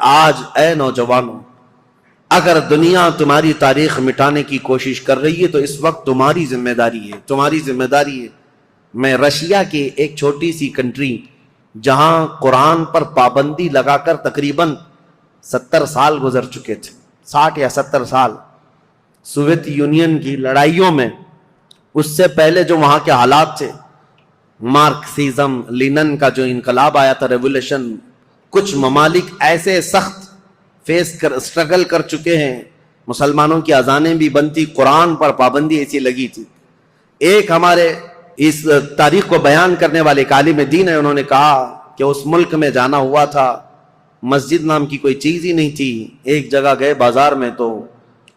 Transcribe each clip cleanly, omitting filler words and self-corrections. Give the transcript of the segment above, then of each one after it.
آج اے نوجوانوں، اگر دنیا تمہاری تاریخ مٹانے کی کوشش کر رہی ہے تو اس وقت تمہاری ذمہ داری ہے. میں رشیا کی ایک چھوٹی سی کنٹری جہاں قرآن پر پابندی لگا کر تقریباً 70 سال گزر چکے تھے، 60 یا 70 سال سوویت یونین کی لڑائیوں میں، اس سے پہلے جو وہاں کے حالات تھے، مارکسزم، لینن کا جو انقلاب آیا تھا، ریولوشن، کچھ ممالک ایسے سخت اسٹرگل کر چکے ہیں، مسلمانوں کی اذانیں بھی بنتی، قرآن پر پابندی ایسی لگی تھی. ایک ہمارے اس تاریخ کو بیان کرنے والے ایک عالم دین ہے، انہوں نے کہا کہ اس ملک میں جانا ہوا تھا، مسجد نام کی کوئی چیز ہی نہیں تھی. ایک جگہ گئے بازار میں تو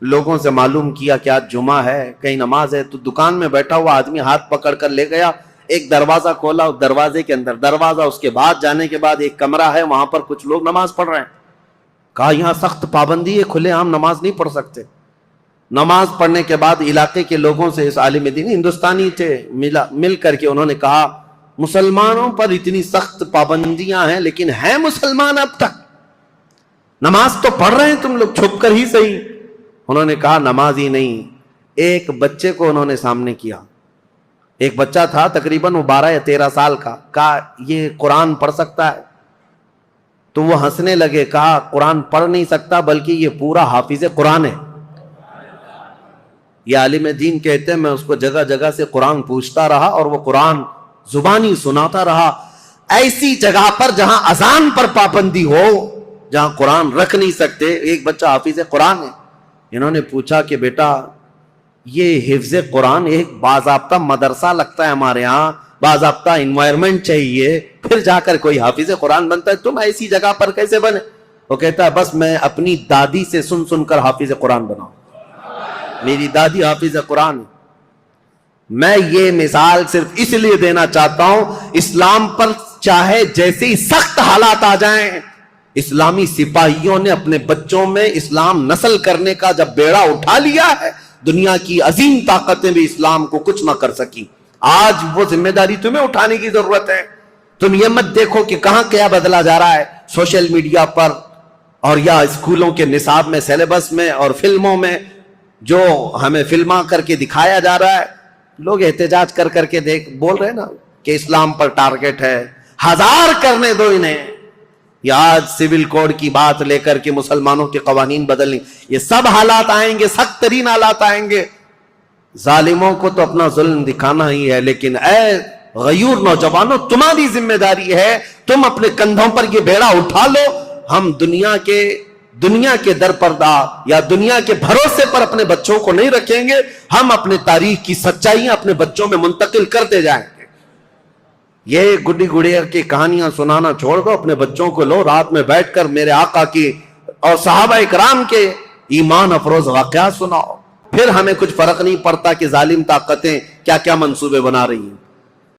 لوگوں سے معلوم کیا کہ آج جمعہ ہے، کہیں نماز ہے، تو دکان میں بیٹھا ہوا آدمی ہاتھ پکڑ کر لے گیا، ایک دروازہ کھولا، اس دروازے کے اندر دروازہ، اس کے بعد جانے کے بعد ایک کمرہ ہے، وہاں پر کچھ لوگ نماز پڑھ رہے ہیں. کہا یہاں سخت پابندی ہے، کھلے عام نماز نہیں پڑھ سکتے. نماز پڑھنے کے بعد علاقے کے لوگوں سے، اس عالم دین ہندوستانی تھے، مل کر کے انہوں نے کہا مسلمانوں پر اتنی سخت پابندیاں ہیں لیکن ہیں مسلمان اب تک، نماز تو پڑھ رہے ہیں تم لوگ چھپ کر ہی صحیح. انہوں نے کہا نماز ہی نہیں. ایک بچے کو انہوں نے سامنے کیا، ایک بچہ تھا تقریباً وہ 12 یا 13 سال کا، کہا یہ قرآن پڑھ سکتا ہے؟ تو وہ ہنسنے لگے، کہا قرآن پڑھ نہیں سکتا بلکہ یہ پورا حافظ قرآن ہے. یہ عالم دین کہتے ہیں میں اس کو جگہ جگہ سے قرآن پوچھتا رہا اور وہ قرآن زبانی سناتا رہا. ایسی جگہ پر جہاں اذان پر پابندی ہو، جہاں قرآن رکھ نہیں سکتے، ایک بچہ حافظ قرآن ہے. انہوں نے پوچھا کہ بیٹا یہ حفظ قرآن ایک باضابطہ مدرسہ لگتا ہے ہمارے ہاں، باضابطہ انوائرمنٹ چاہیے، پھر جا کر کوئی حافظ قرآن بنتا ہے، تم ایسی جگہ پر کیسے بنے؟ وہ کہتا ہے بس میں اپنی دادی سے سن کر حافظ قرآن بناؤں، میری دادی حافظ قرآن ہے. میں یہ مثال صرف اس لیے دینا چاہتا ہوں، اسلام پر چاہے جیسے ہی سخت حالات آ جائیں، اسلامی سپاہیوں نے اپنے بچوں میں اسلام نسل کرنے کا جب بیڑا اٹھا لیا ہے، دنیا کی عظیم طاقتیں بھی اسلام کو کچھ نہ کر سکی. آج وہ ذمہ داری تمہیں اٹھانے کی ضرورت ہے. تم یہ مت دیکھو کہ کہاں کیا بدلا جا رہا ہے سوشل میڈیا پر اور یا اسکولوں کے نصاب میں، سیلیبس میں اور فلموں میں، جو ہمیں فلما کر کے دکھایا جا رہا ہے. لوگ احتجاج کر کے بول رہے ہیں نا کہ اسلام پر ٹارگٹ ہے. 1000 کرنے دو انہیں. یہ آج سول کوڈ کی بات لے کر کے مسلمانوں کے قوانین بدلنے، یہ سب حالات آئیں گے، سخت ترین حالات آئیں گے. ظالموں کو تو اپنا ظلم دکھانا ہی ہے، لیکن اے غیور نوجوانوں تمہاری ذمہ داری ہے، تم اپنے کندھوں پر یہ بیڑا اٹھا لو. ہم دنیا کے درپردہ یا دنیا کے بھروسے پر اپنے بچوں کو نہیں رکھیں گے، ہم اپنے تاریخ کی سچائیاں اپنے بچوں میں منتقل کرتے جائیں گے. یہ گڈی گڑیا کی کہانیاں سنانا چھوڑ دو، اپنے بچوں کو لو، رات میں بیٹھ کر میرے آقا کی اور صحابہ اکرام کے ایمان افروز واقعات سناؤ. پھر ہمیں کچھ فرق نہیں پڑتا کہ ظالم طاقتیں کیا کیا منصوبے بنا رہی ہیں.